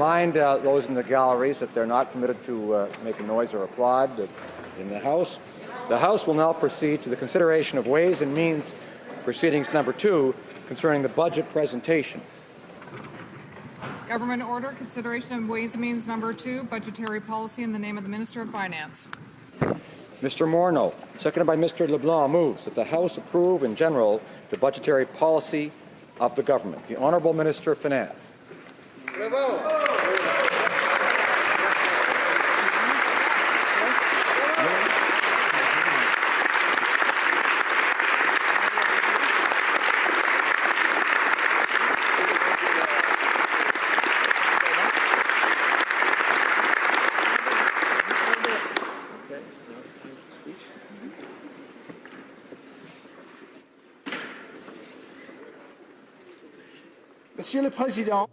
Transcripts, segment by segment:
remind those in the galleries that they're not permitted to make a noise or applaud in the House. The House will now proceed to the consideration of Ways and Means Proceedings number 2 concerning the budget presentation. Government order, consideration of Ways and Means number 2, budgetary policy in the name of the Minister of Finance. Mr. Morneau, seconded by Mr. LeBlanc, moves that the House approve in general the budgetary policy of the government. The Honourable Minister of Finance.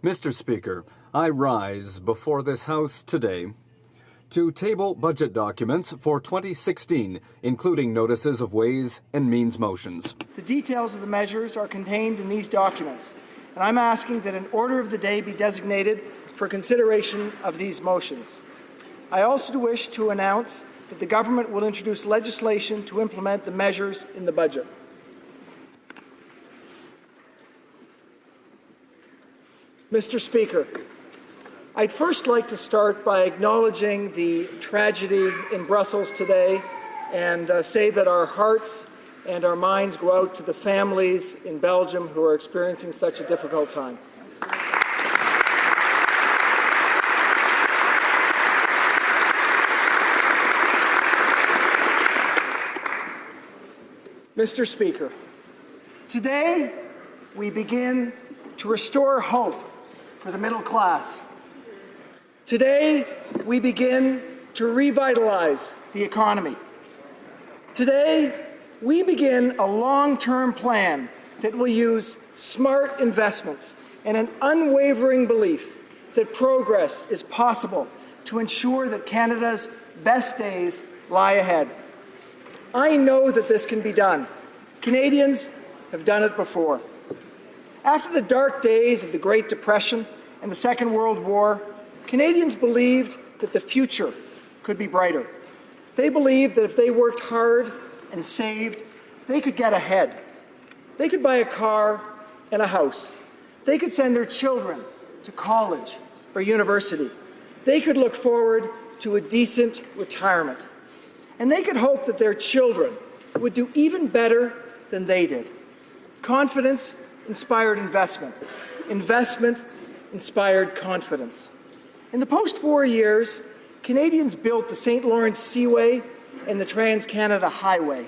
Mr. Speaker, I rise before this House today to table budget documents for 2016, including notices of Ways and Means motions. The details of the measures are contained in these documents, and I'm asking that an order of the day be designated for consideration of these motions. I also wish to announce that the government will introduce legislation to implement the measures in the budget. Mr. Speaker, I'd first like to start by acknowledging the tragedy in Brussels today and say that our hearts and our minds go out to the families in Belgium who are experiencing such a difficult time. Mr. Speaker, today we begin to restore hope for the middle class. Today, we begin to revitalize the economy. Today, we begin a long-term plan that will use smart investments and an unwavering belief that progress is possible to ensure that Canada's best days lie ahead. I know that this can be done. Canadians have done it before. After the dark days of the Great Depression and the Second World War, Canadians believed that the future could be brighter. They believed that if they worked hard and saved, they could get ahead. They could buy a car and a house. They could send their children to college or university. They could look forward to a decent retirement. And they could hope that their children would do even better than they did. Confidence inspired investment. Investment inspired confidence. In the post-war years, Canadians built the St. Lawrence Seaway and the Trans-Canada Highway.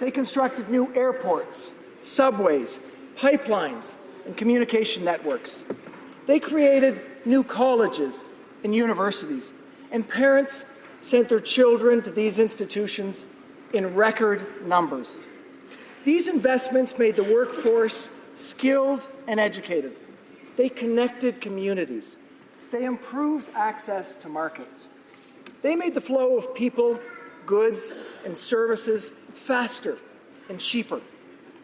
They constructed new airports, subways, pipelines, and communication networks. They created new colleges and universities, and parents sent their children to these institutions in record numbers. These investments made the workforce skilled and educated. They connected communities. They improved access to markets. They made the flow of people, goods, and services faster and cheaper.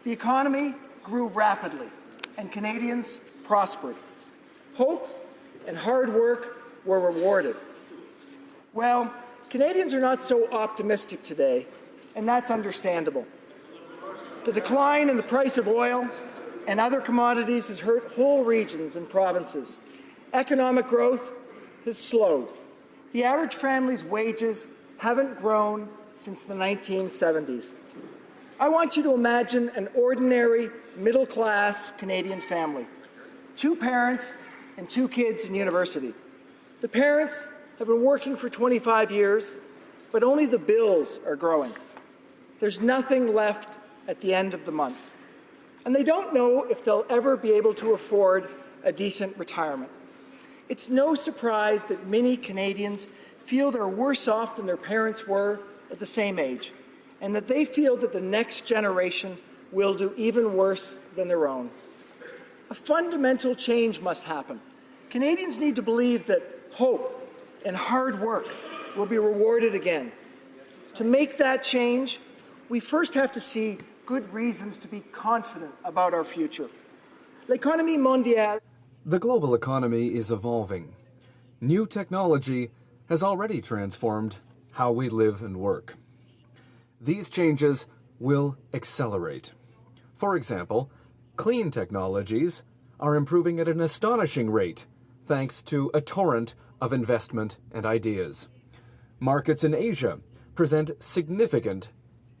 The economy grew rapidly, and Canadians prospered. Hope and hard work were rewarded. Well, Canadians are not so optimistic today, and that's understandable. The decline in the price of oil and other commodities has hurt whole regions and provinces. Economic growth has slowed. The average family's wages haven't grown since the 1970s. I want you to imagine an ordinary middle-class Canadian family. 2 parents and 2 kids in university. The parents have been working for 25 years, but only the bills are growing. There's nothing left at the end of the month. And they don't know if they'll ever be able to afford a decent retirement. It's no surprise that many Canadians feel they're worse off than their parents were at the same age, and that they feel that the next generation will do even worse than their own. A fundamental change must happen. Canadians need to believe that hope and hard work will be rewarded again. To make that change, we first have to see good reasons to be confident about our future. L'économie mondiale. The global economy is evolving. New technology has already transformed how we live and work. These changes will accelerate. For example, clean technologies are improving at an astonishing rate thanks to a torrent of investment and ideas. Markets in Asia present significant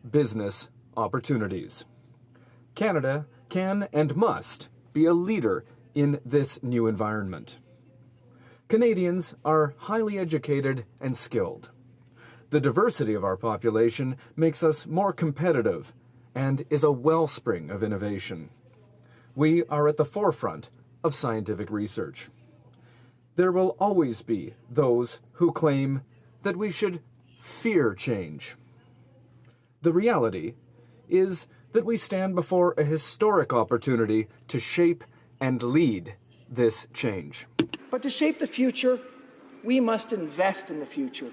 business opportunities. Canada can and must be a leader in this new environment. Canadians are highly educated and skilled. The diversity of our population makes us more competitive and is a wellspring of innovation. We are at the forefront of scientific research. There will always be those who claim that we should fear change. The reality is that we stand before a historic opportunity to shape and lead this change. But to shape the future, we must invest in the future.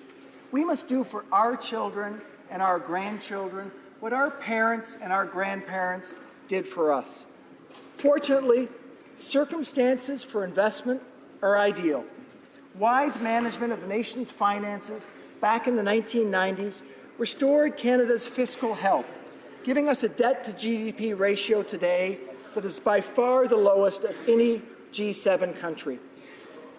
We must do for our children and our grandchildren what our parents and our grandparents did for us. Fortunately, circumstances for investment are ideal. Wise management of the nation's finances back in the 1990s restored Canada's fiscal health, giving us a debt-to-GDP ratio today that is by far the lowest of any G7 country.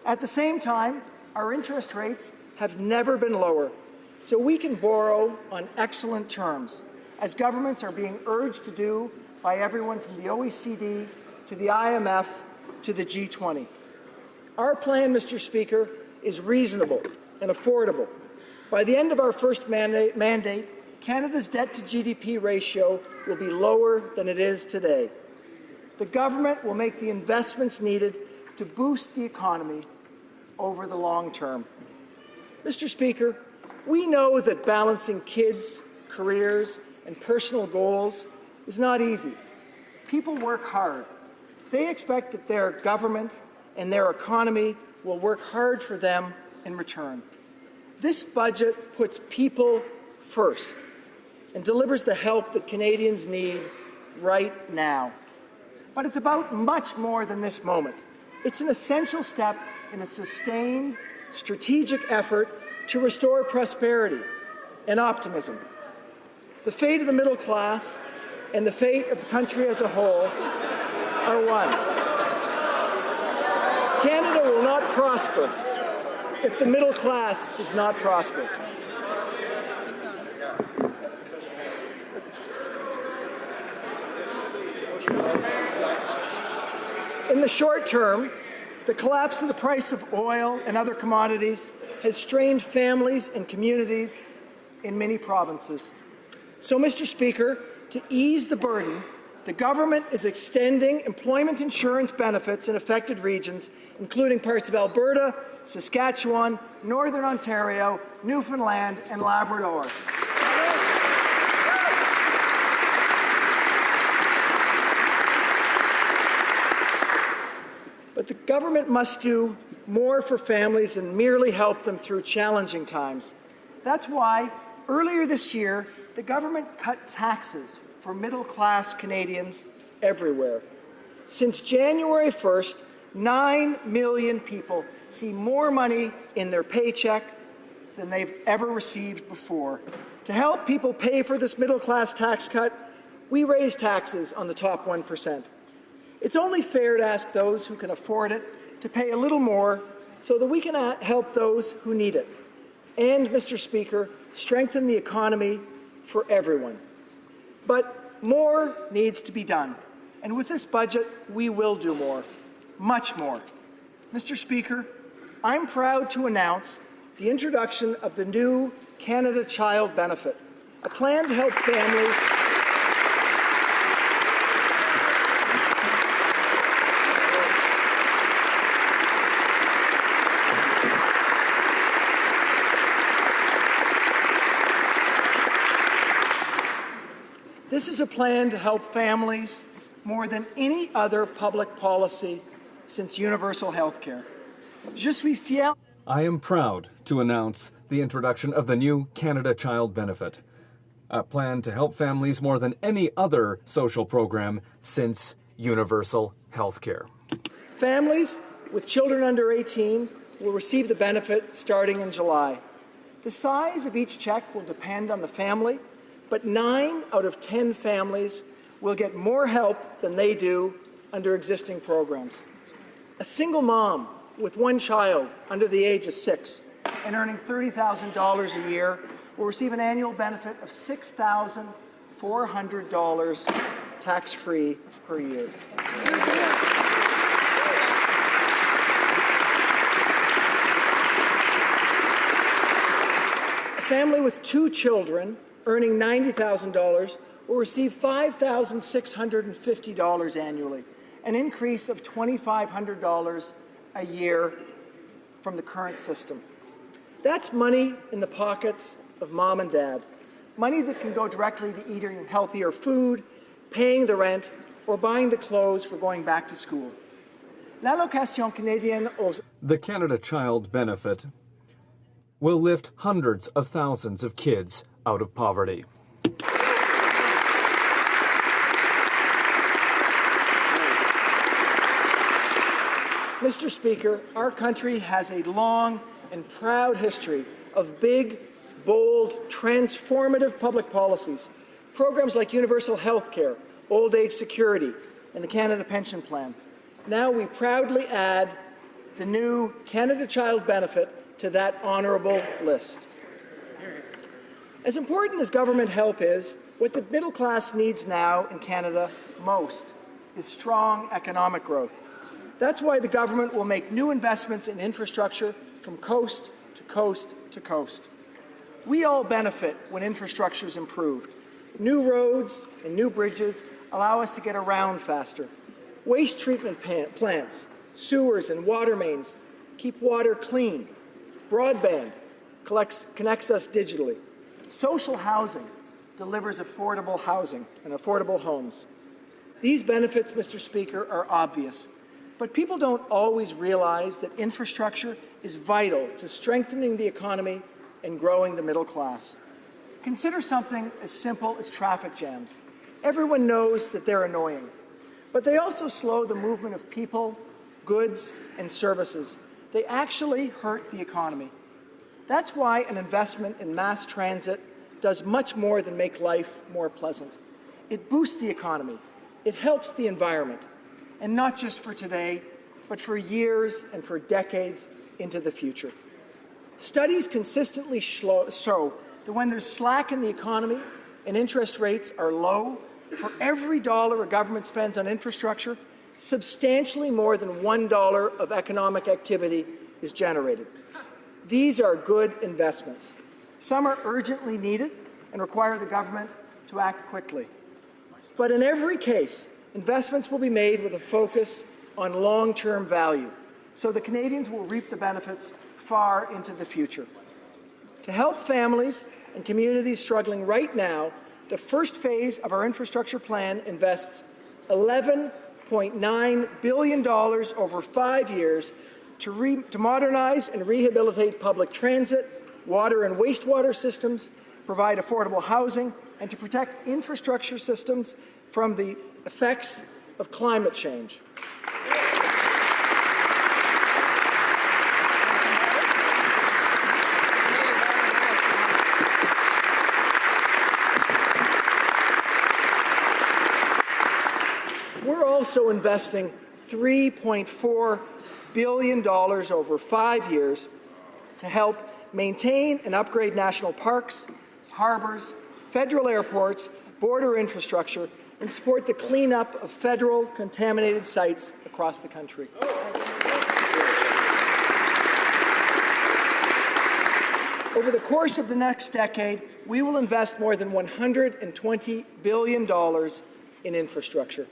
At the same time, our interest rates have never been lower, so we can borrow on excellent terms, as governments are being urged to do by everyone from the OECD to the IMF to the G20. Our plan, Mr. Speaker, is reasonable and affordable. By the end of our first mandate, Canada's debt-to-GDP ratio will be lower than it is today. The government will make the investments needed to boost the economy over the long term. Mr. Speaker, we know that balancing kids, careers, and personal goals is not easy. People work hard. They expect that their government and their economy will work hard for them in return. This budget puts people first and delivers the help that Canadians need right now. But it's about much more than this moment. It's an essential step in a sustained, strategic effort to restore prosperity and optimism. The fate of the middle class and the fate of the country as a whole are one. Canada will not prosper if the middle class does not prosper. In the short term, the collapse in the price of oil and other commodities has strained families and communities in many provinces. So, Mr. Speaker, to ease the burden, the government is extending employment insurance benefits in affected regions, including parts of Alberta, Saskatchewan, Northern Ontario, Newfoundland, and Labrador. But the government must do more for families than merely help them through challenging times. That's why, earlier this year, the government cut taxes for middle-class Canadians everywhere. Since January 1st, 9 million people see more money in their paycheck than they've ever received before. To help people pay for this middle-class tax cut, we raise taxes on the top 1%. It's only fair to ask those who can afford it to pay a little more so that we can help those who need it. And, Mr. Speaker, strengthen the economy for everyone. But more needs to be done. And with this budget, we will do more, much more. Mr. Speaker, I'm proud to announce the introduction of the new Canada Child Benefit, a plan to help families This is a plan to help families more than any other public policy since universal health care. Je suis fier. I am proud to announce the introduction of the new Canada Child Benefit, a plan to help families more than any other social program since universal health care. Families with children under 18 will receive the benefit starting in July. The size of each check will depend on the family, but 9 out of 10 families will get more help than they do under existing programs. A single mom with 1 child under the age of 6 and earning $30,000 a year will receive an annual benefit of $6,400 tax-free per year. A family with 2 children earning $90,000 will receive $5,650 annually, an increase of $2,500 a year from the current system. That's money in the pockets of mom and dad, money that can go directly to eating healthier food, paying the rent, or buying the clothes for going back to school. L'allocation canadienne aux... The Canada Child Benefit will lift hundreds of thousands of kids out of poverty. Mr. Speaker, our country has a long and proud history of big, bold, transformative public policies. Programs like universal health care, old age security, and the Canada Pension Plan. Now we proudly add the new Canada Child Benefit to that honourable list. As important as government help is, what the middle class needs now in Canada most is strong economic growth. That's why the government will make new investments in infrastructure from coast to coast to coast. We all benefit when infrastructure is improved. New roads and new bridges allow us to get around faster. Waste treatment plants, sewers and water mains keep water clean. Broadband connects us digitally. Social housing delivers affordable housing and affordable homes. These benefits, Mr. Speaker, are obvious, but people don't always realize that infrastructure is vital to strengthening the economy and growing the middle class. Consider something as simple as traffic jams. Everyone knows that they're annoying, but they also slow the movement of people, goods, and services. They actually hurt the economy. That's why an investment in mass transit does much more than make life more pleasant. It boosts the economy. It helps the environment, and not just for today, but for years and for decades into the future. Studies consistently show that when there's slack in the economy and interest rates are low, for every dollar a government spends on infrastructure, substantially more than $1 of economic activity is generated. These are good investments. Some are urgently needed and require the government to act quickly. But in every case, investments will be made with a focus on long-term value, so the Canadians will reap the benefits far into the future. To help families and communities struggling right now, the first phase of our infrastructure plan invests $11.9 billion over 5 years to modernize and rehabilitate public transit, water and wastewater systems, provide affordable housing, and to protect infrastructure systems from the effects of climate change. We're also investing $3.4 billion over 5 years to help maintain and upgrade national parks, harbors, federal airports, border infrastructure, and support the cleanup of federal contaminated sites across the country. Over the course of the next decade, we will invest more than $120 billion in infrastructure.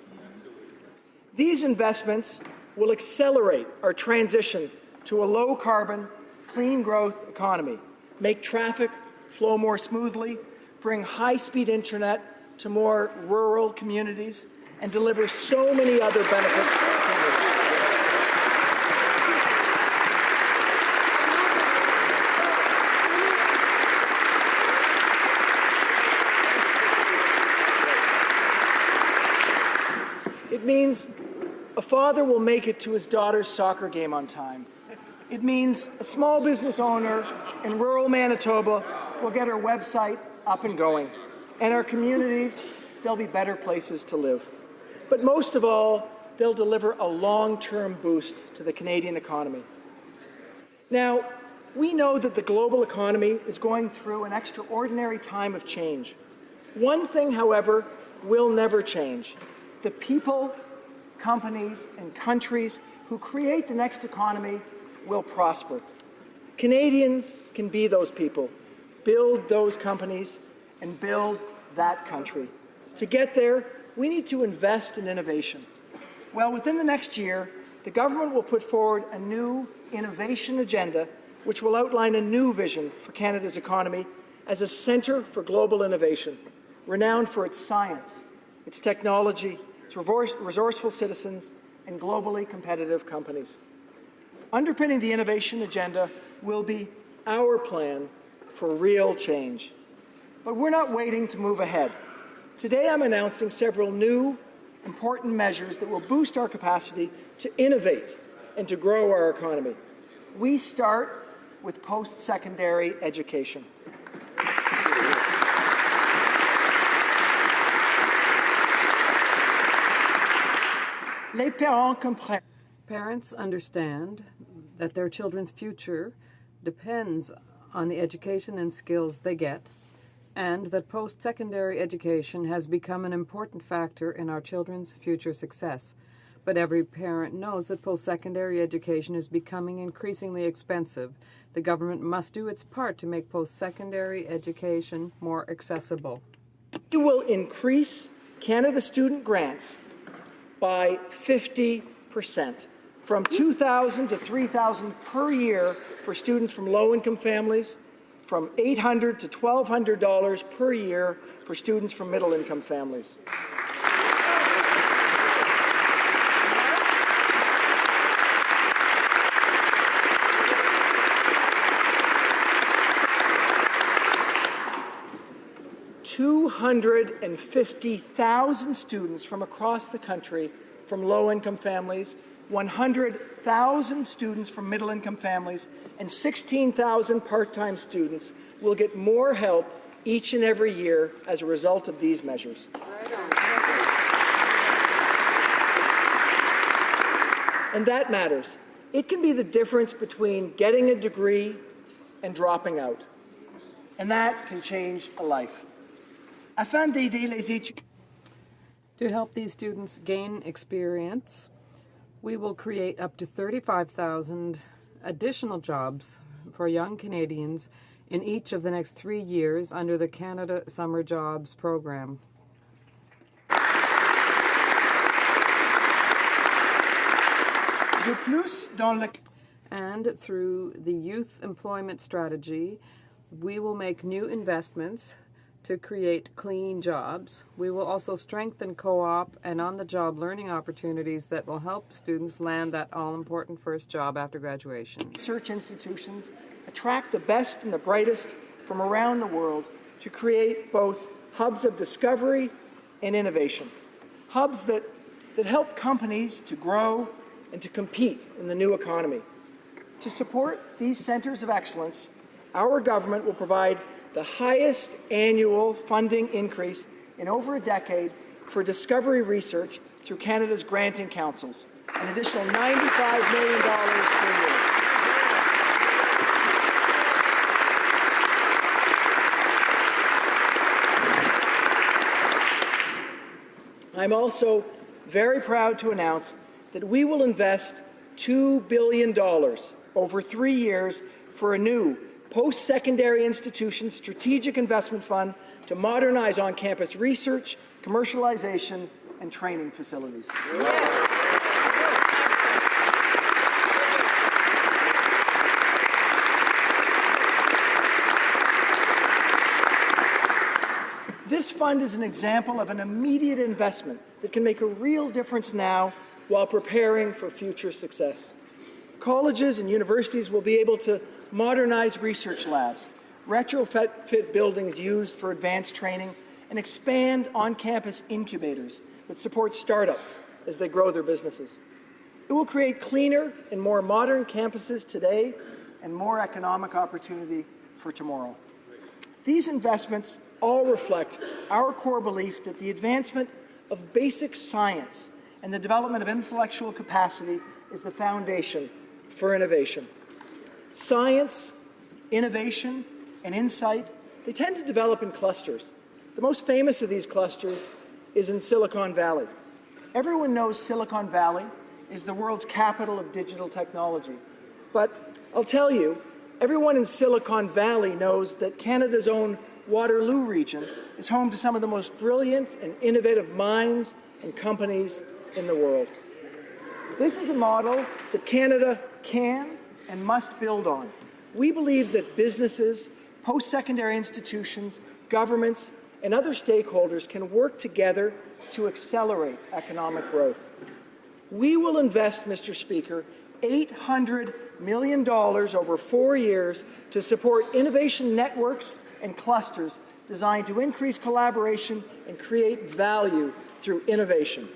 These investments will accelerate our transition to a low-carbon, clean growth economy, make traffic flow more smoothly, bring high-speed internet to more rural communities, and deliver so many other benefits. It means a father will make it to his daughter's soccer game on time. It means a small business owner in rural Manitoba will get our website up and going, and our communities, they'll be better places to live. But most of all, they'll deliver a long-term boost to the Canadian economy. Now, we know that the global economy is going through an extraordinary time of change. One thing, however, will never change. The people, companies, and countries who create the next economy will prosper. Canadians can be those people, build those companies, and build that country. To get there, we need to invest in innovation. Well, within the next year, the government will put forward a new innovation agenda which will outline a new vision for Canada's economy as a centre for global innovation, renowned for its science, its technology, its resourceful citizens, and globally competitive companies. Underpinning the innovation agenda will be our plan for real change. But we're not waiting to move ahead. Today I'm announcing several new, important measures that will boost our capacity to innovate and to grow our economy. We start with post-secondary education. Les parents comprennent. Parents understand that their children's future depends on the education and skills they get, and that post-secondary education has become an important factor in our children's future success. But every parent knows that post-secondary education is becoming increasingly expensive. The government must do its part to make post-secondary education more accessible. It will increase Canada student grants by 50%, from $2,000 to $3,000 per year for students from low-income families, from $800 to $1,200 per year for students from middle-income families. $250,000 students from across the country from low-income families, 100,000 students from middle-income families, and 16,000 part-time students will get more help each and every year as a result of these measures. And that matters. It can be the difference between getting a degree and dropping out. And that can change a life. Afin d'aider les étudiants. To help these students gain experience, we will create up to 35,000 additional jobs for young Canadians in each of the next 3 years under the Canada Summer Jobs Program. De plus, dans le... And through the Youth Employment Strategy, we will make new investments to create clean jobs. We will also strengthen co-op and on-the-job learning opportunities that will help students land that all-important first job after graduation. Research institutions attract the best and the brightest from around the world to create both hubs of discovery and innovation, hubs that help companies to grow and to compete in the new economy. To support these centres of excellence, our government will provide the highest annual funding increase in over a decade for discovery research through Canada's granting councils, an additional $95 million per year. I'm also very proud to announce that we will invest $2 billion over 3 years for a new post-secondary institutions strategic investment fund to modernize on-campus research, commercialization, and training facilities. Yes. This fund is an example of an immediate investment that can make a real difference now while preparing for future success. Colleges and universities will be able to modernize research labs, retrofit buildings used for advanced training, and expand on-campus incubators that support startups as they grow their businesses. It will create cleaner and more modern campuses today and more economic opportunity for tomorrow. These investments all reflect our core belief that the advancement of basic science and the development of intellectual capacity is the foundation for innovation. Science, innovation, and insight, they tend to develop in clusters. The most famous of these clusters is in Silicon Valley. Everyone knows Silicon Valley is the world's capital of digital technology. But I'll tell you, everyone in Silicon Valley knows that Canada's own Waterloo region is home to some of the most brilliant and innovative minds and companies in the world. This is a model that Canada can and must build on. We believe that businesses, post-secondary institutions, governments, and other stakeholders can work together to accelerate economic growth. We will invest, Mr. Speaker, $800 million over 4 years to support innovation networks and clusters designed to increase collaboration and create value through innovation.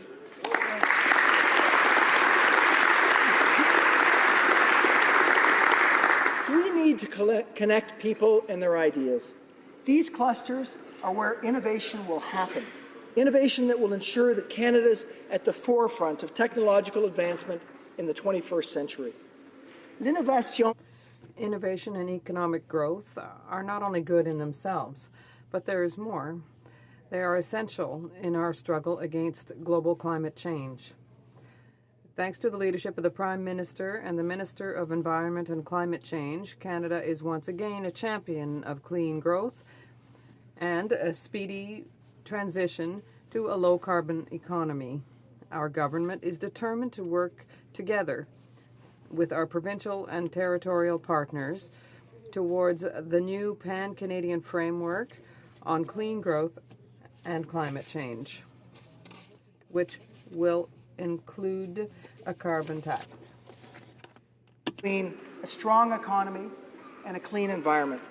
We need to connect people and their ideas. These clusters are where innovation will happen. Innovation that will ensure that Canada's at the forefront of technological advancement in the 21st century. Innovation and economic growth are not only good in themselves, but there is more. They are essential in our struggle against global climate change. Thanks to the leadership of the Prime Minister and the Minister of Environment and Climate Change, Canada is once again a champion of clean growth and a speedy transition to a low-carbon economy. Our government is determined to work together with our provincial and territorial partners towards the new pan-Canadian framework on clean growth and climate change, which will include a carbon tax. Between a strong economy and a clean environment.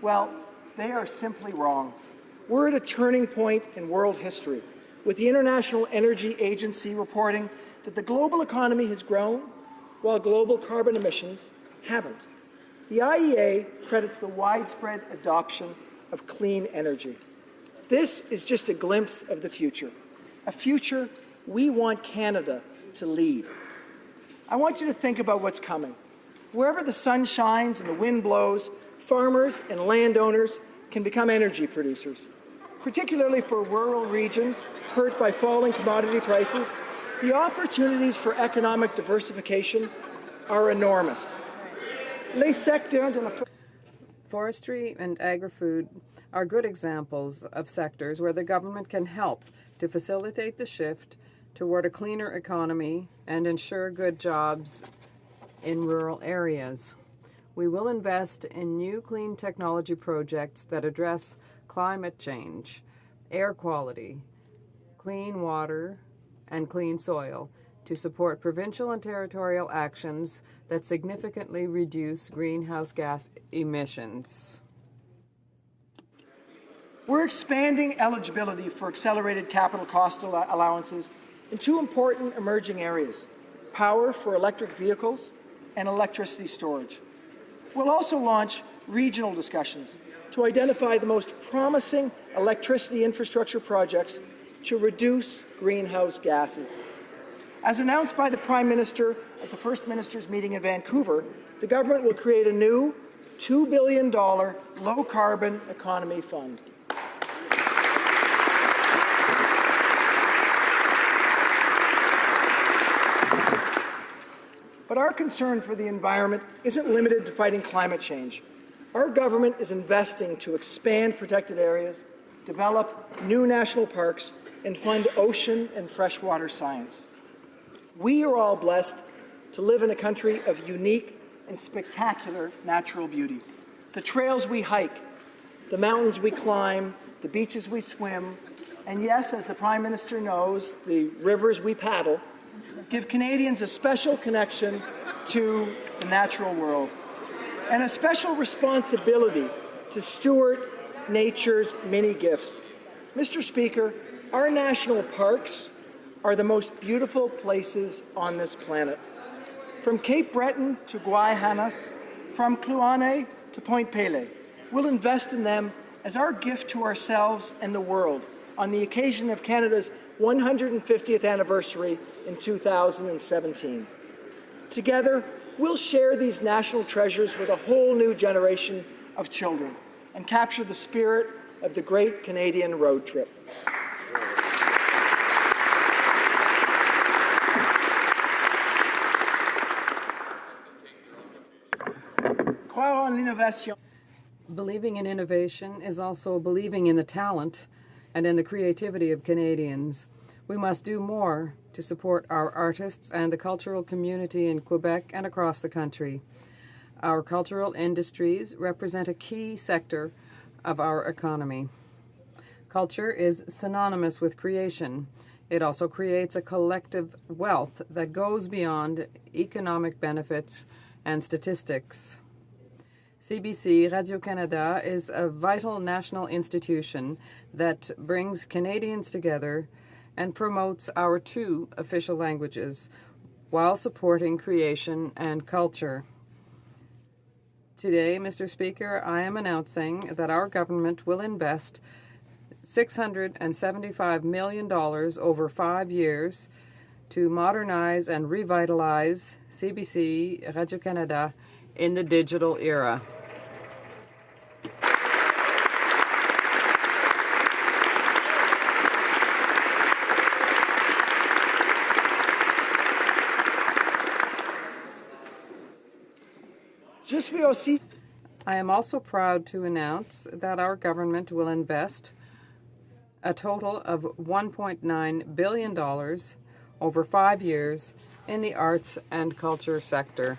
Well, they are simply wrong. We're at a turning point in world history, with the International Energy Agency reporting that the global economy has grown while global carbon emissions haven't. The IEA credits the widespread adoption of clean energy. This is just a glimpse of the future, a future we want Canada to lead. I want you to think about what's coming. Wherever the sun shines and the wind blows, farmers and landowners can become energy producers. Particularly for rural regions hurt by falling commodity prices, the opportunities for economic diversification are enormous. Forestry and agri-food are good examples of sectors where the government can help to facilitate the shift toward a cleaner economy and ensure good jobs in rural areas. We will invest in new clean technology projects that address climate change, air quality, clean water, and clean soil to support provincial and territorial actions that significantly reduce greenhouse gas emissions. We're expanding eligibility for accelerated capital cost allowances in two important emerging areas: power for electric vehicles and electricity storage. We'll also launch regional discussions to identify the most promising electricity infrastructure projects to reduce greenhouse gases. As announced by the Prime Minister at the First Ministers' meeting in Vancouver, the government will create a new $2 billion low-carbon economy fund. But our concern for the environment isn't limited to fighting climate change. Our government is investing to expand protected areas, develop new national parks, and fund ocean and freshwater science. We are all blessed to live in a country of unique and spectacular natural beauty. The trails we hike, the mountains we climb, the beaches we swim, and yes, as the Prime Minister knows, the rivers we paddle, give Canadians a special connection to the natural world and a special responsibility to steward nature's many gifts. Mr. Speaker, our national parks are the most beautiful places on this planet. From Cape Breton to Guayhanas, from Kluane to Point Pele, we'll invest in them as our gift to ourselves and the world on the occasion of Canada's 150th anniversary in 2017. Together, we'll share these national treasures with a whole new generation of children and capture the spirit of the Great Canadian Road Trip. Croire en l'innovation. Believing in innovation is also believing in the talent and in the creativity of Canadians. We must do more to support our artists and the cultural community in Quebec and across the country. Our cultural industries represent a key sector of our economy. Culture is synonymous with creation. It also creates a collective wealth that goes beyond economic benefits and statistics. CBC Radio-Canada is a vital national institution that brings Canadians together and promotes our two official languages while supporting creation and culture. Today, Mr. Speaker, I am announcing that our government will invest $675 million over 5 years to modernize and revitalize CBC Radio-Canada in the digital era. I am also proud to announce that our government will invest a total of $1.9 billion over 5 years in the arts and culture sector.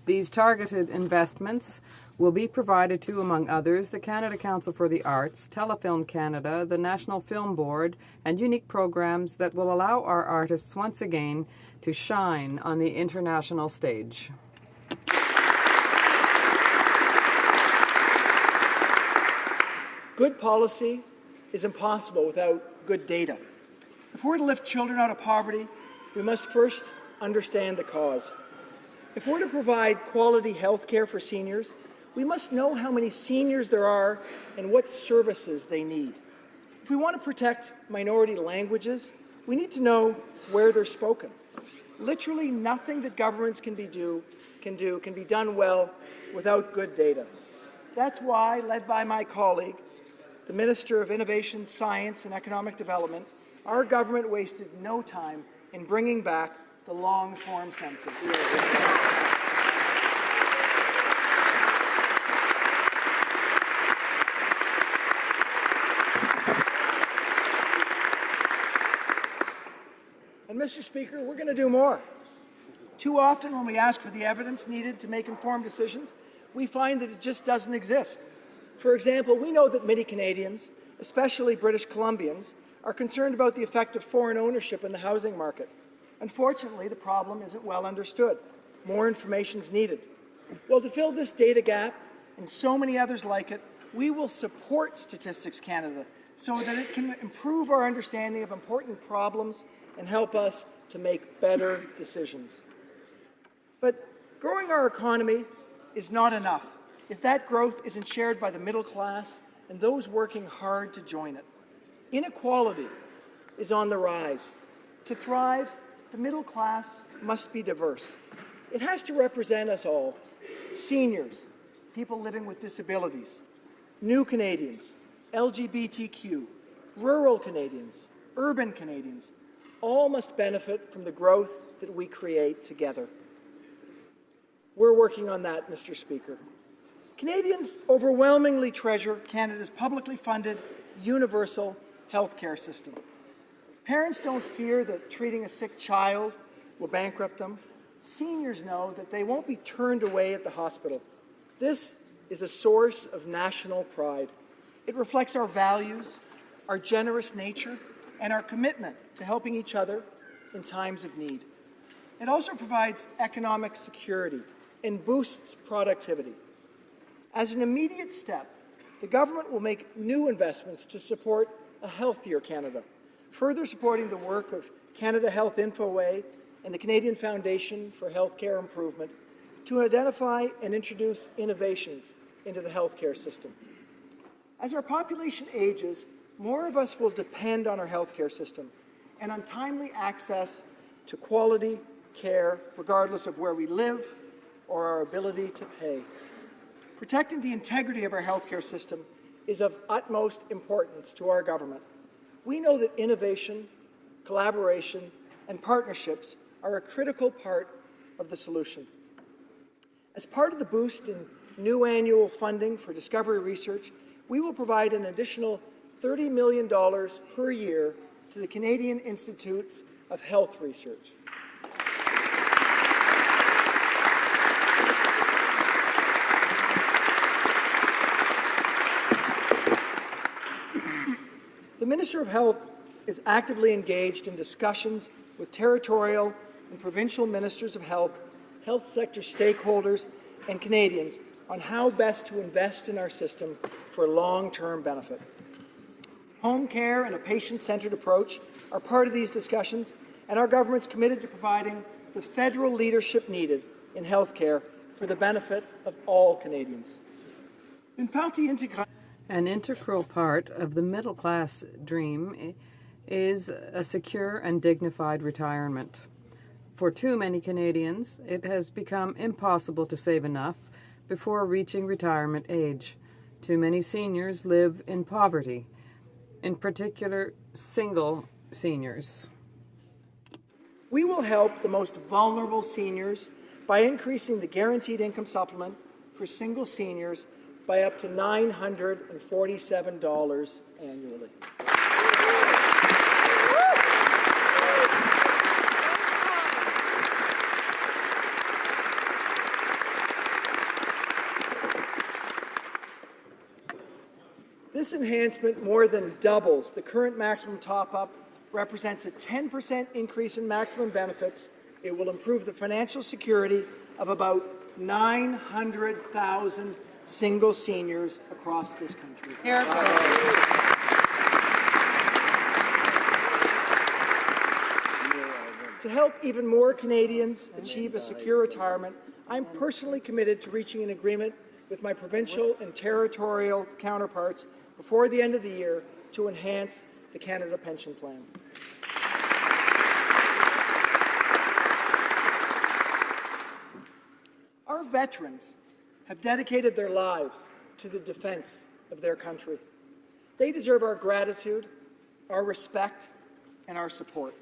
These targeted investments will be provided to, among others, the Canada Council for the Arts, Telefilm Canada, the National Film Board, and unique programs that will allow our artists once again to shine on the international stage. Good policy is impossible without good data. If we're to lift children out of poverty, we must first understand the cause. If we're to provide quality health care for seniors, we must know how many seniors there are and what services they need. If we want to protect minority languages, we need to know where they're spoken. Literally nothing that governments can be done well without good data. That's why, led by my colleague, the Minister of Innovation, Science and Economic Development, our government wasted no time in bringing back the long-form census. And Mr. Speaker, we're going to do more. Too often when we ask for the evidence needed to make informed decisions, we find that it just doesn't exist. For example, we know that many Canadians, especially British Columbians, are concerned about the effect of foreign ownership in the housing market. Unfortunately, the problem isn't well understood. More information is needed. Well, to fill this data gap and so many others like it, we will support Statistics Canada so that it can improve our understanding of important problems and help us to make better decisions. But growing our economy is not enough if that growth isn't shared by the middle class and those working hard to join it. Inequality is on the rise. To thrive, the middle class must be diverse. It has to represent us all: seniors, people living with disabilities, new Canadians, LGBTQ, rural Canadians, urban Canadians. All must benefit from the growth that we create together. We're working on that, Mr. Speaker. Canadians overwhelmingly treasure Canada's publicly funded universal health care system. Parents don't fear that treating a sick child will bankrupt them. Seniors know that they won't be turned away at the hospital. This is a source of national pride. It reflects our values, our generous nature, and our commitment to helping each other in times of need. It also provides economic security and boosts productivity. As an immediate step, the government will make new investments to support a healthier Canada, further supporting the work of Canada Health InfoWay and the Canadian Foundation for Healthcare Improvement to identify and introduce innovations into the healthcare system. As our population ages, more of us will depend on our healthcare system and on timely access to quality care, regardless of where we live or our ability to pay. Protecting the integrity of our healthcare system is of utmost importance to our government. We know that innovation, collaboration, and partnerships are a critical part of the solution. As part of the boost in new annual funding for discovery research, we will provide an additional $30 million per year to the Canadian Institutes of Health Research. The Minister of Health is actively engaged in discussions with territorial and provincial ministers of health, health sector stakeholders, and Canadians on how best to invest in our system for long-term benefit. Home care and a patient-centred approach are part of these discussions, and our government's committed to providing the federal leadership needed in health care for the benefit of all Canadians. An integral part of the middle-class dream is a secure and dignified retirement. For too many Canadians, it has become impossible to save enough before reaching retirement age. Too many seniors live in poverty, in particular single seniors. We will help the most vulnerable seniors by increasing the guaranteed income supplement for single seniors by up to $947 annually. This enhancement more than doubles the current maximum top-up, represents a 10% increase in maximum benefits. It will improve the financial security of about 900,000 single seniors across this country. Here. To help even more Canadians achieve a secure retirement, I'm personally committed to reaching an agreement with my provincial and territorial counterparts before the end of the year to enhance the Canada Pension Plan. Our veterans have dedicated their lives to the defense of their country. They deserve our gratitude, our respect, and our support.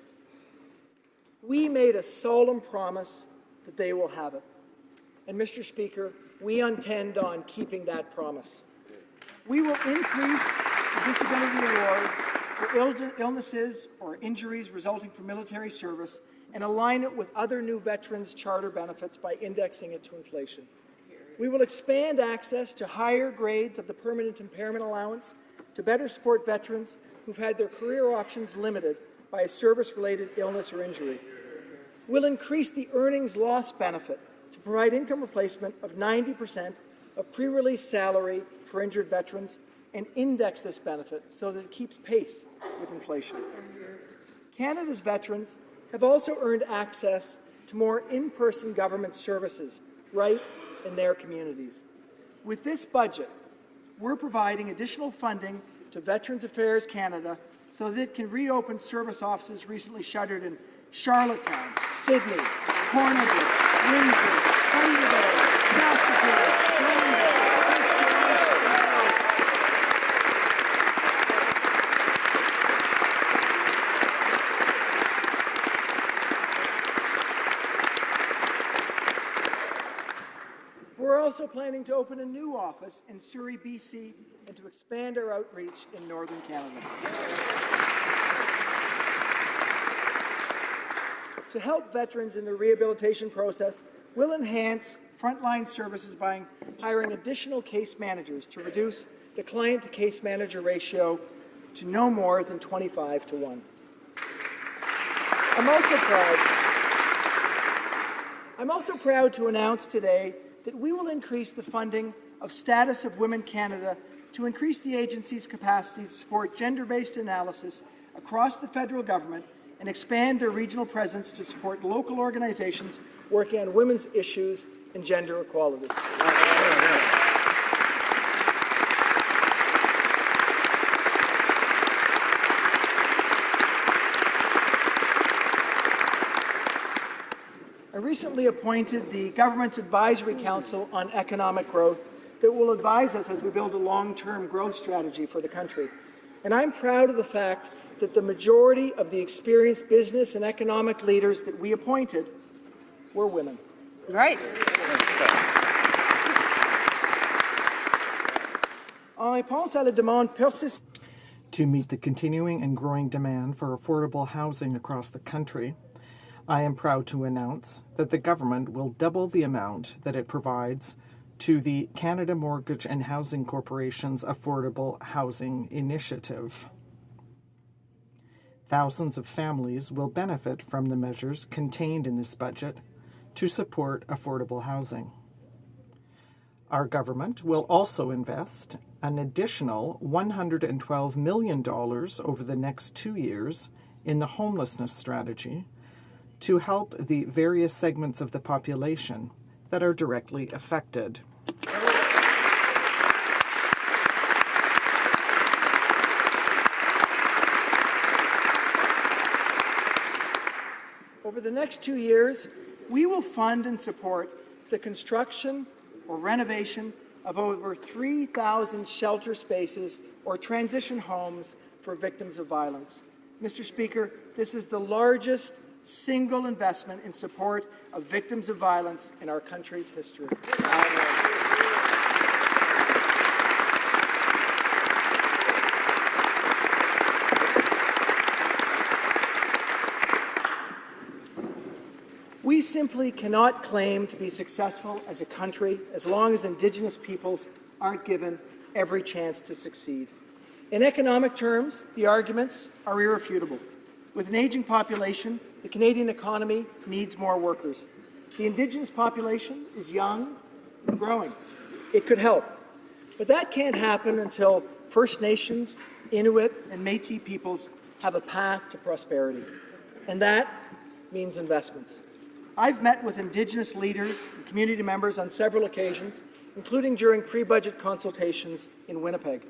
We made a solemn promise that they will have it. And, Mr. Speaker, we intend on keeping that promise. We will increase the disability award for illnesses or injuries resulting from military service and align it with other new veterans' charter benefits by indexing it to inflation. We will expand access to higher grades of the permanent impairment allowance to better support veterans who've had their career options limited by a service-related illness or injury. We'll increase the earnings loss benefit to provide income replacement of 90% of pre-release salary for injured veterans and index this benefit so that it keeps pace with inflation. Canada's veterans have also earned access to more in-person government services right in their communities. With this budget, we're providing additional funding to Veterans Affairs Canada so that it can reopen service offices recently shuttered in Charlottetown, Sydney, Cornwall, Windsor, Thunderball, Saskatoon, Granville, We're also planning to open a new office in Surrey, BC, and to expand our outreach in Northern Canada. To help veterans in the rehabilitation process, we'll enhance frontline services by hiring additional case managers to reduce the client-to-case manager ratio to no more than 25:1. I'm also proud to announce today that we will increase the funding of Status of Women Canada to increase the agency's capacity to support gender-based analysis across the federal government and expand their regional presence to support local organizations working on women's issues and gender equality. I recently appointed the Government's Advisory Council on Economic Growth that will advise us as we build a long-term growth strategy for the country. And I'm proud of the fact that the majority of the experienced business and economic leaders that we appointed were women. Right. I pense à la demande persistante. To meet the continuing and growing demand for affordable housing across the country, I am proud to announce that the government will double the amount that it provides to the Canada Mortgage and Housing Corporation's Affordable Housing Initiative. Thousands of families will benefit from the measures contained in this budget to support affordable housing. Our government will also invest an additional $112 million over the next 2 years in the homelessness strategy to help the various segments of the population that are directly affected. Over the next 2 years, we will fund and support the construction or renovation of over 3,000 shelter spaces or transition homes for victims of violence. Mr. Speaker, this is the largest single investment in support of victims of violence in our country's history. We simply cannot claim to be successful as a country as long as Indigenous peoples aren't given every chance to succeed. In economic terms, the arguments are irrefutable. With an aging population, the Canadian economy needs more workers. The Indigenous population is young and growing. It could help. But that can't happen until First Nations, Inuit, and Métis peoples have a path to prosperity. And that means investments. I've met with Indigenous leaders and community members on several occasions, including during pre-budget consultations in Winnipeg.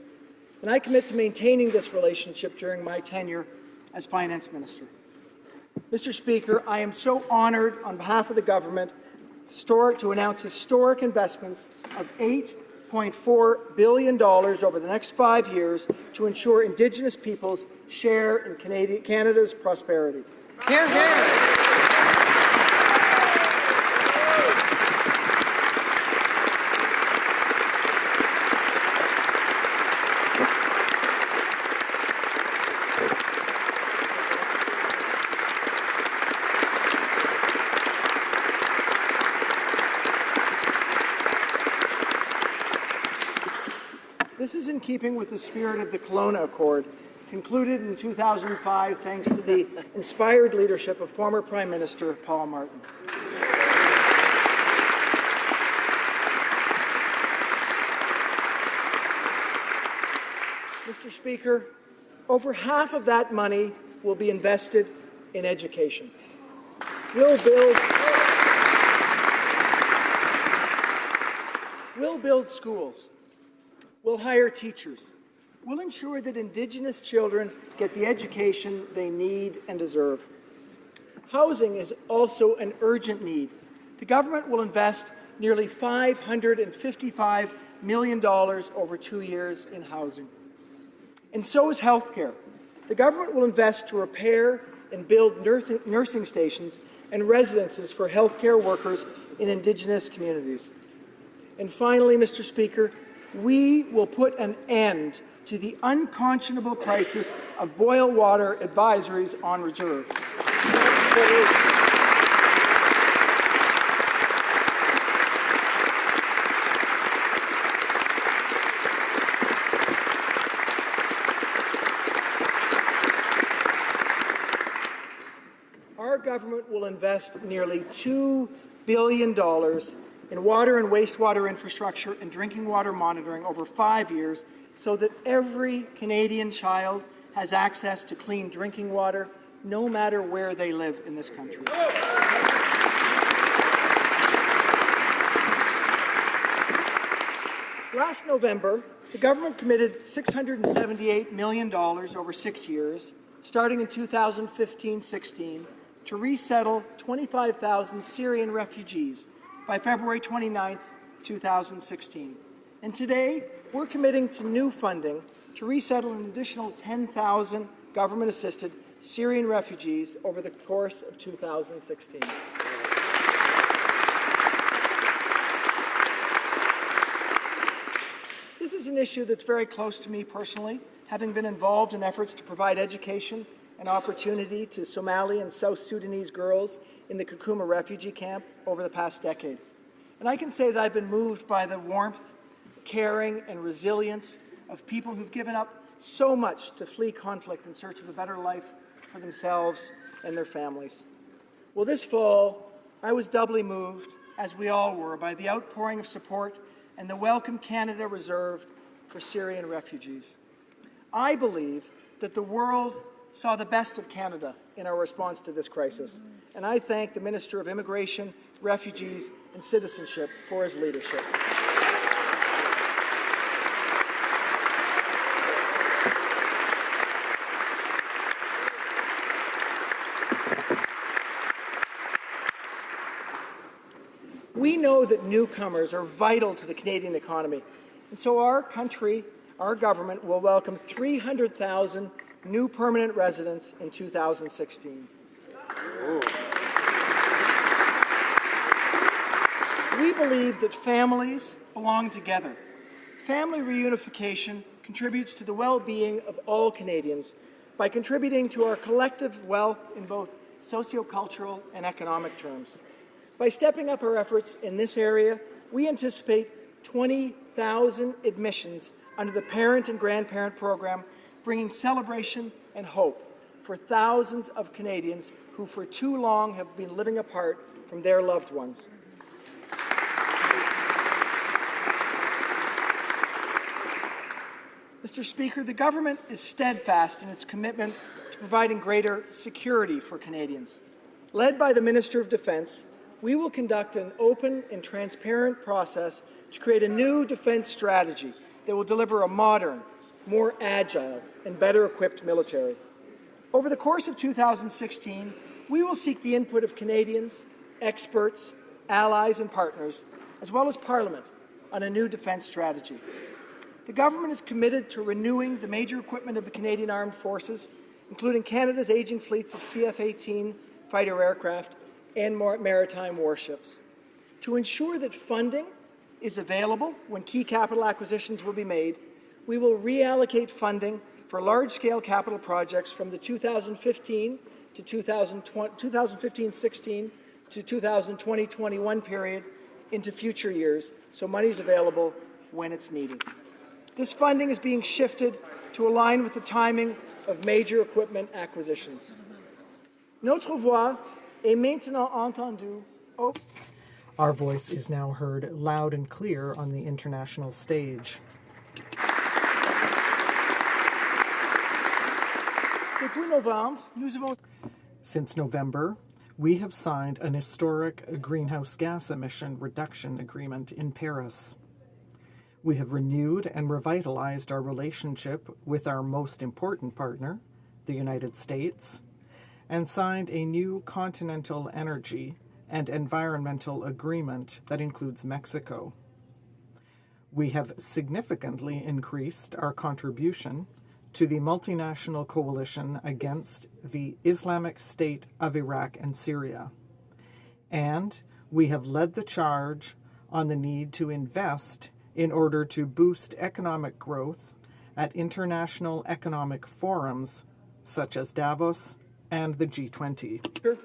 And I commit to maintaining this relationship during my tenure as Finance Minister. Mr. Speaker, I am so honoured on behalf of the government to announce historic investments of $8.4 billion over the next 5 years to ensure Indigenous peoples share in Canada's prosperity. Hear, hear. This is in keeping with the spirit of the Kelowna Accord, concluded in 2005 thanks to the inspired leadership of former Prime Minister Paul Martin. Mr. Speaker, over half of that money will be invested in education. We'll build schools. We'll hire teachers. We'll ensure that Indigenous children get the education they need and deserve. Housing is also an urgent need. The government will invest nearly $555 million over 2 years in housing. And so is healthcare. The government will invest to repair and build nursing stations and residences for healthcare workers in Indigenous communities. And finally, Mr. Speaker, we will put an end to the unconscionable crisis of boil water advisories on reserve. Our government will invest nearly $2 billion in water and wastewater infrastructure and drinking water monitoring over 5 years so that every Canadian child has access to clean drinking water, no matter where they live in this country. Last November, the government committed $678 million over 6 years, starting in 2015-16, to resettle 25,000 Syrian refugees by February 29, 2016. And today, we're committing to new funding to resettle an additional 10,000 government-assisted Syrian refugees over the course of 2016. This is an issue that's very close to me personally, having been involved in efforts to provide education and opportunity to Somali and South Sudanese girls in the Kakuma refugee camp over the past decade. And I can say that I've been moved by the warmth, caring, and resilience of people who've given up so much to flee conflict in search of a better life for themselves and their families. Well, this fall, I was doubly moved, as we all were, by the outpouring of support and the welcome Canada reserved for Syrian refugees. I believe that the world saw the best of Canada in our response to this crisis, and I thank the Minister of Immigration, Refugees and Citizenship for his leadership. We know that newcomers are vital to the Canadian economy, and so our country, our government, will welcome 300,000 new permanent residents in 2016. We believe that families belong together. Family reunification contributes to the well-being of all Canadians by contributing to our collective wealth in both sociocultural and economic terms. By stepping up our efforts in this area, we anticipate 20,000 admissions under the Parent and Grandparent Program, bringing celebration and hope for thousands of Canadians who for too long have been living apart from their loved ones. Mr. Speaker, the government is steadfast in its commitment to providing greater security for Canadians. Led by the Minister of Defence, we will conduct an open and transparent process to create a new defence strategy that will deliver a modern, more agile, and better equipped military. Over the course of 2016, we will seek the input of Canadians, experts, allies, and partners, as well as Parliament, on a new defence strategy. The government is committed to renewing the major equipment of the Canadian Armed Forces, including Canada's aging fleets of CF-18 fighter aircraft and maritime warships. To ensure that funding is available when key capital acquisitions will be made, we will reallocate funding for large-scale capital projects from the 2015-16 to 2020-21 period into future years, so money is available when it's needed. This funding is being shifted to align with the timing of major equipment acquisitions. Notre voix est maintenant entendue. Our voice is now heard loud and clear on the international stage. Since November, we have signed an historic greenhouse gas emission reduction agreement in Paris. We have renewed and revitalized our relationship with our most important partner, the United States, and signed a new continental energy and environmental agreement that includes Mexico. We have significantly increased our contribution to the multinational coalition against the Islamic State of Iraq and Syria. And we have led the charge on the need to invest in order to boost economic growth at international economic forums such as Davos and the G20.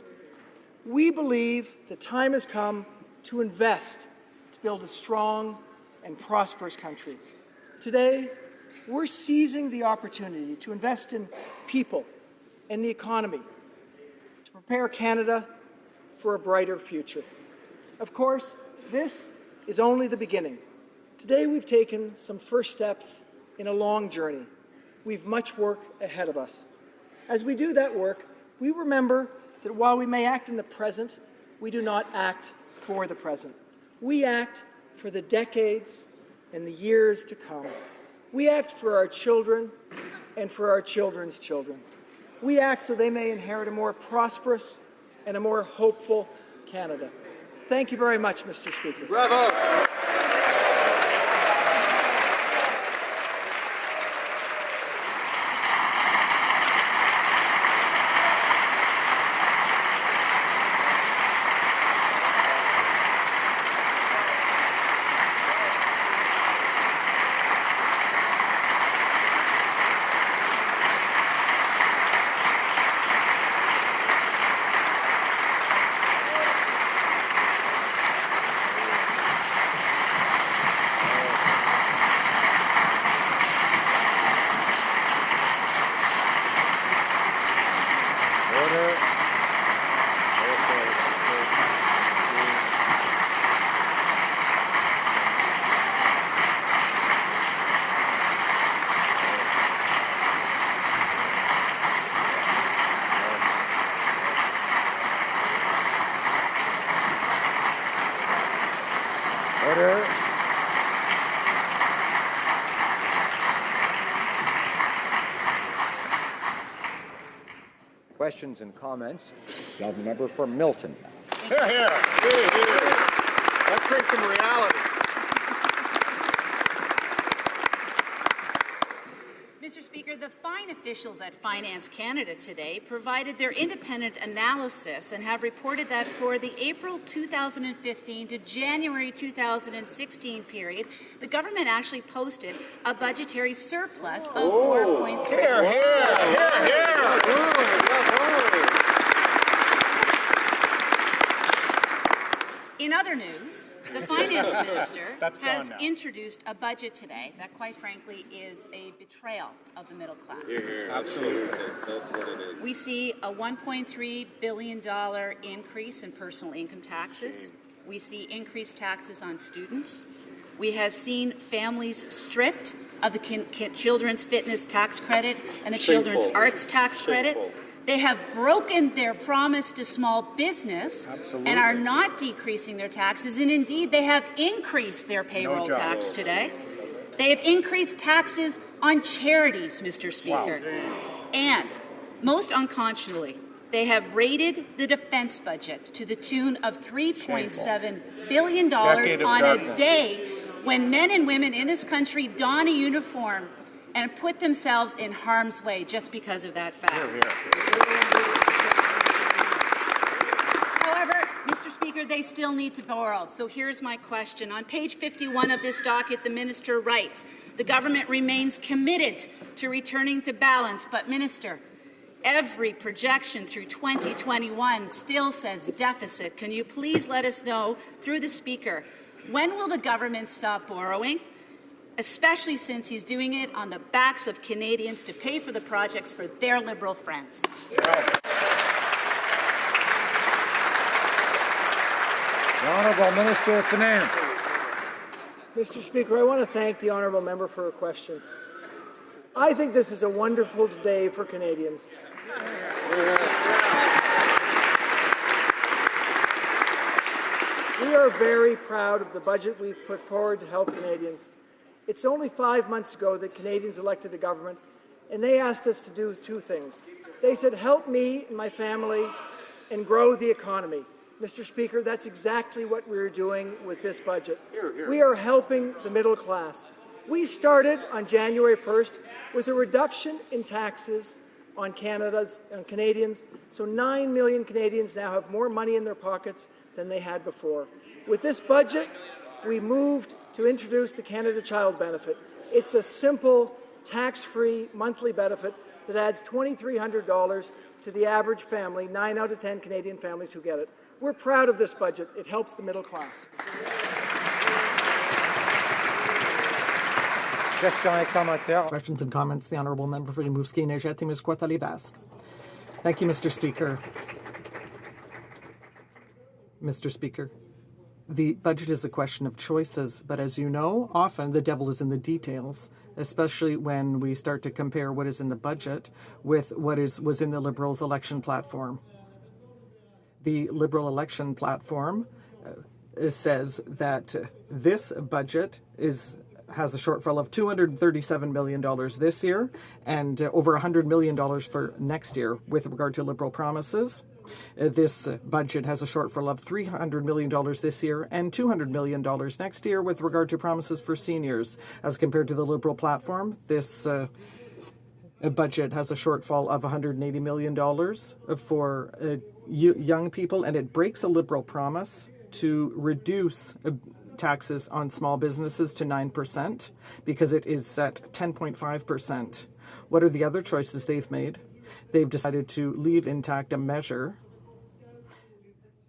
We believe the time has come to invest to build a strong and prosperous country. Today, we're seizing the opportunity to invest in people and the economy to prepare Canada for a brighter future. Of course, This is only the beginning. Today we've taken some first steps in a long journey. We've much work ahead of us. As we do that work, we remember that while we may act in the present, we do not act for the present. We act for the decades and the years to come. We act for our children and for our children's children. We act so they may inherit a more prosperous and a more hopeful Canada. Thank you very much, Mr. Speaker. Bravo! Order. Questions and comments. The member for Milton. Here, here. Let's bring some reality. Mr. Speaker, the fine officials at Finance Canada today provided their independent analysis and have reported that for the April 2015 to January 2016 period, the government actually posted a budgetary surplus of $4.3 billion. In other news, the Finance Minister has introduced a budget today that, quite frankly, is a betrayal of the middle class. Absolutely. That's what it is. We see a $1.3 billion increase in personal income taxes. We see increased taxes on students. We have seen families stripped of the Children's Fitness Tax Credit and the Children's Arts Tax Credit. They have broken their promise to small business and are not decreasing their taxes, and indeed they have increased their payroll tax today. They have increased taxes on charities, Mr. Speaker. Wow. And, most unconscionably, they have raided the defense budget to the tune of $3.7 billion on a day when men and women in this country don a uniform and put themselves in harm's way just because of that fact. However, Mr. Speaker, they still need to borrow. So here's my question. On page 51 of this docket, the minister writes, the government remains committed to returning to balance, but, Minister, every projection through 2021 still says deficit. Can you please let us know, through the Speaker, when will the government stop borrowing? Especially since he's doing it on the backs of Canadians to pay for the projects for their Liberal friends. The Honourable Minister of Finance. Mr. Speaker, I want to thank the honourable member for her question. I think this is a wonderful day for Canadians. We are very proud of the budget we've put forward to help Canadians. It's only 5 months ago that Canadians elected a government, and they asked us to do two things. They said, help me and my family and grow the economy. Mr. Speaker, that's exactly what we're doing with this budget. We are helping the middle class. We started on January 1st with a reduction in taxes on Canadians, so 9 million Canadians now have more money in their pockets than they had before. With this budget, we moved to introduce the Canada Child Benefit. It's a simple, tax-free monthly benefit that adds $2,300 to the average family, 9 out of 10 Canadian families who get it. We're proud of this budget. It helps the middle class. Questions and comments. The Honourable Member for Rimouski, Nejet, Basque. Thank you, Mr. Speaker. Mr. Speaker, The budget is a question of choices, but as you know, often the devil is in the details, especially when we start to compare what is in the budget with what was in the Liberals' election platform. The Liberal election platform says that this budget has a shortfall of $237 million this year and over $100 million for next year with regard to Liberal promises. This budget has a shortfall of $300 million this year and $200 million next year with regard to promises for seniors. As compared to the Liberal platform, this budget has a shortfall of $180 million for young people, and it breaks a Liberal promise to reduce taxes on small businesses to 9% because it is set 10.5%. What are the other choices they've made? They've decided to leave intact a measure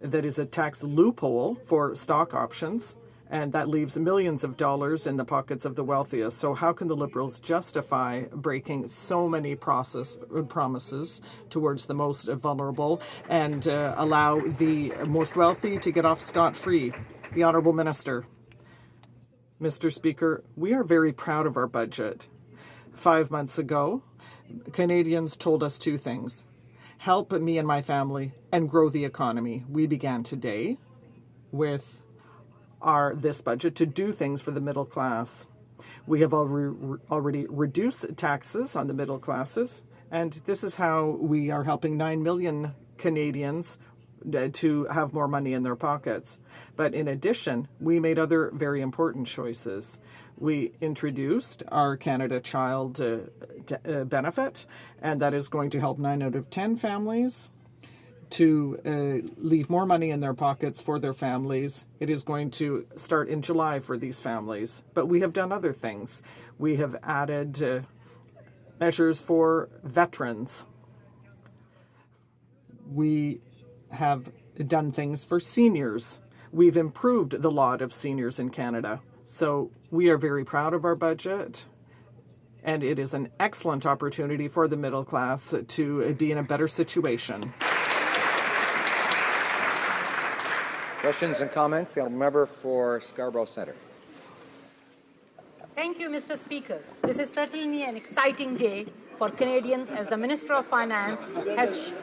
that is a tax loophole for stock options, and that leaves millions of dollars in the pockets of the wealthiest. So how can the Liberals justify breaking so many promises towards the most vulnerable and allow the most wealthy to get off scot-free? The Honourable Minister. Mr. Speaker, we are very proud of our budget. 5 months ago, Canadians told us two things: help me and my family and grow the economy. We began today with this budget to do things for the middle class. We have already reduced taxes on the middle classes, and this is how we are helping 9 million Canadians to have more money in their pockets. But in addition, we made other very important choices. We introduced our Canada Child benefit, and that is going to help 9 out of 10 families to leave more money in their pockets for their families. It is going to start in July for these families. But we have done other things. We have added measures for veterans. We have done things for seniors. We've improved the lot of seniors in Canada. So we are very proud of our budget, and it is an excellent opportunity for the middle class to be in a better situation. Questions and comments? The member for Scarborough Centre. Thank you, Mr. Speaker. This is certainly an exciting day for Canadians as the Minister of Finance has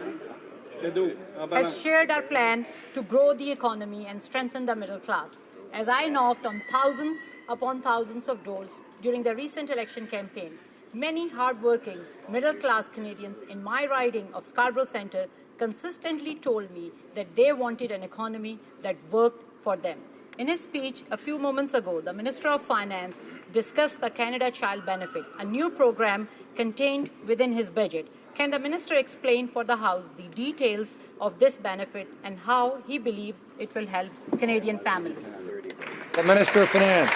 shared our plan to grow the economy and strengthen the middle class. As I knocked on thousands upon thousands of doors during the recent election campaign, many hard-working middle-class Canadians in my riding of Scarborough Centre consistently told me that they wanted an economy that worked for them. In his speech a few moments ago, the Minister of Finance discussed the Canada Child Benefit, a new program contained within his budget. Can the Minister explain for the House the details of this benefit and how he believes it will help Canadian families? The Minister of Finance.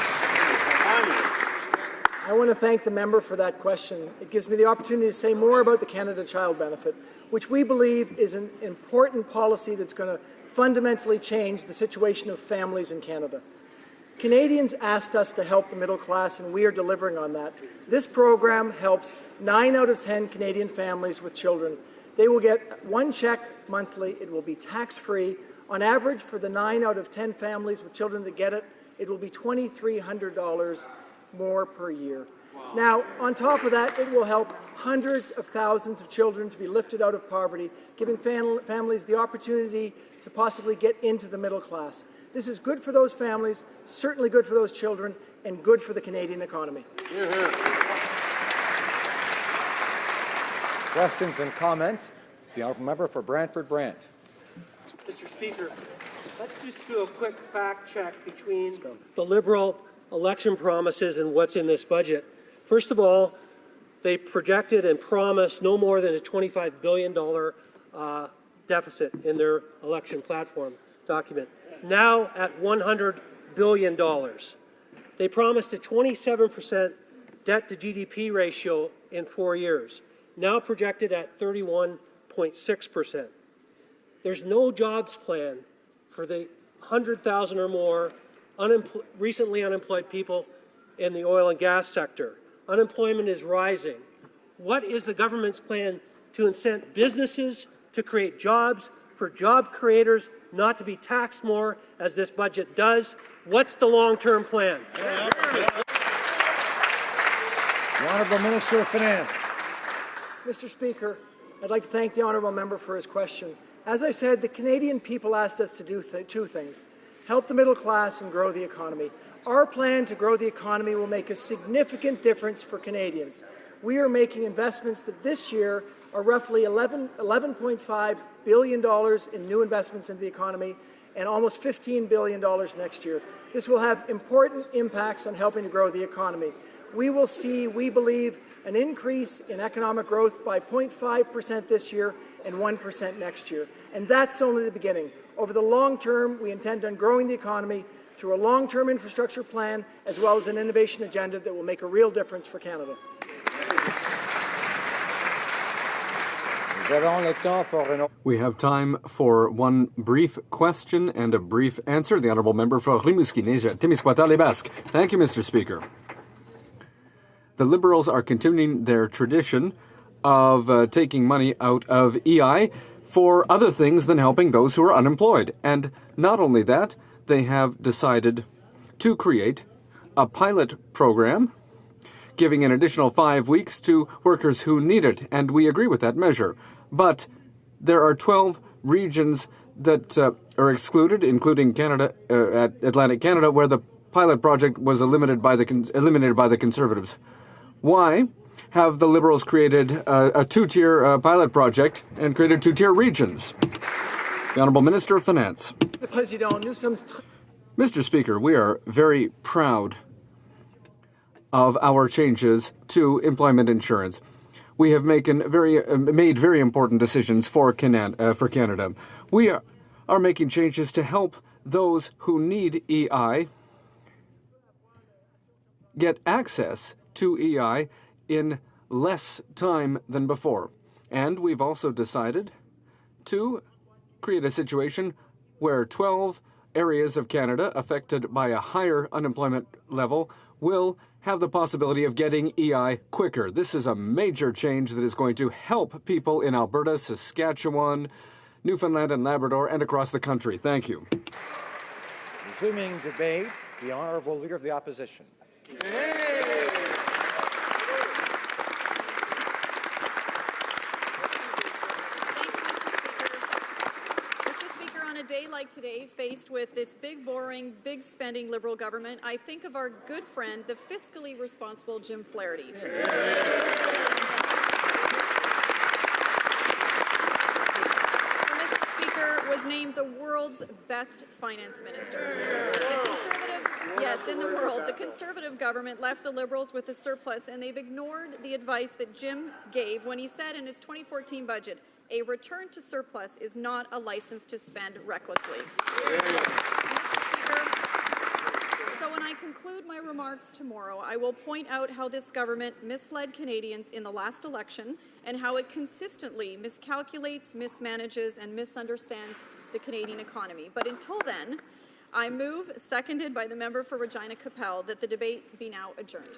I want to thank the member for that question. It gives me the opportunity to say more about the Canada Child Benefit, which we believe is an important policy that's going to fundamentally change the situation of families in Canada. Canadians asked us to help the middle class, and we are delivering on that. This program helps 9 out of 10 Canadian families with children. They will get one check monthly. It will be tax-free. On average, for the 9 out of 10 families with children that get it, it will be $2,300 more per year. Wow. Now, on top of that, it will help hundreds of thousands of children to be lifted out of poverty, giving families the opportunity to possibly get into the middle class. This is good for those families, certainly good for those children, and good for the Canadian economy. Questions and comments? The honourable member for Brantford Brant. Mr. Speaker, let's just do a quick fact check between the Liberal election promises and what's in this budget. First of all, they projected and promised no more than a $25 billion deficit in their election platform document. Now at $100 billion. They promised a 27% debt to GDP ratio in 4 years, now projected at 31.6%. There's no jobs plan for the 100,000 or more recently unemployed people in the oil and gas sector. Unemployment is rising. What is the government's plan to incent businesses to create jobs for job creators not to be taxed more as this budget does. What's the long-term plan? The Honourable Minister of Finance. Mr. Speaker, I'd like to thank the honourable member for his question. As I said, the Canadian people asked us to do two things: help the middle class and grow the economy. Our plan to grow the economy will make a significant difference for Canadians. We are making investments that this year are roughly $11.5 billion in new investments into the economy and almost $15 billion next year. This will have important impacts on helping to grow the economy. We will see, we believe, an increase in economic growth by 0.5% this year and 1% next year. And that's only the beginning. Over the long term, we intend on growing the economy through a long-term infrastructure plan as well as an innovation agenda that will make a real difference for Canada. We have time for one brief question and a brief answer. The Honourable Member for Rimouski-Neja, Témiscouata-les-Basques. Thank you, Mr. Speaker. The Liberals are continuing their tradition of taking money out of EI for other things than helping those who are unemployed. And not only that, they have decided to create a pilot program giving an additional 5 weeks to workers who need it, and we agree with that measure. But there are 12 regions that are excluded, including Canada, Atlantic Canada, where the pilot project was eliminated by the Conservatives. Why have the Liberals created a two-tier pilot project and created two-tier regions? The Honourable Minister of Finance. Mr. Speaker, we are very proud of our changes to employment insurance. We have made very important decisions for Canada. We are making changes to help those who need EI get access to EI in less time than before. And we've also decided to create a situation where 12 areas of Canada affected by a higher unemployment level will have the possibility of getting EI quicker. This is a major change that is going to help people in Alberta, Saskatchewan, Newfoundland and Labrador, and across the country. Thank you. Resuming debate, the Honourable Leader of the Opposition. On a day like today, faced with this big, boring, big spending Liberal government, I think of our good friend, the fiscally responsible Jim Flaherty. Mr. Speaker was named the world's best finance minister. The Conservative, yes, in the world, the Conservative government left the Liberals with a surplus, and they've ignored the advice that Jim gave when he said in his 2014 budget, a return to surplus is not a license to spend recklessly. Mr. Speaker, so when I conclude my remarks tomorrow, I will point out how this government misled Canadians in the last election and how it consistently miscalculates, mismanages, and misunderstands the Canadian economy. But until then, I move, seconded by the member for Regina Capel, that the debate be now adjourned.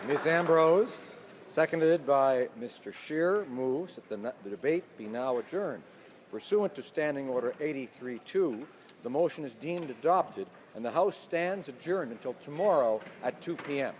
Ms. Ambrose, seconded by Mr. Scheer, moves that the debate be now adjourned. Pursuant to Standing Order 83-2, the motion is deemed adopted and the House stands adjourned until tomorrow at 2 p.m.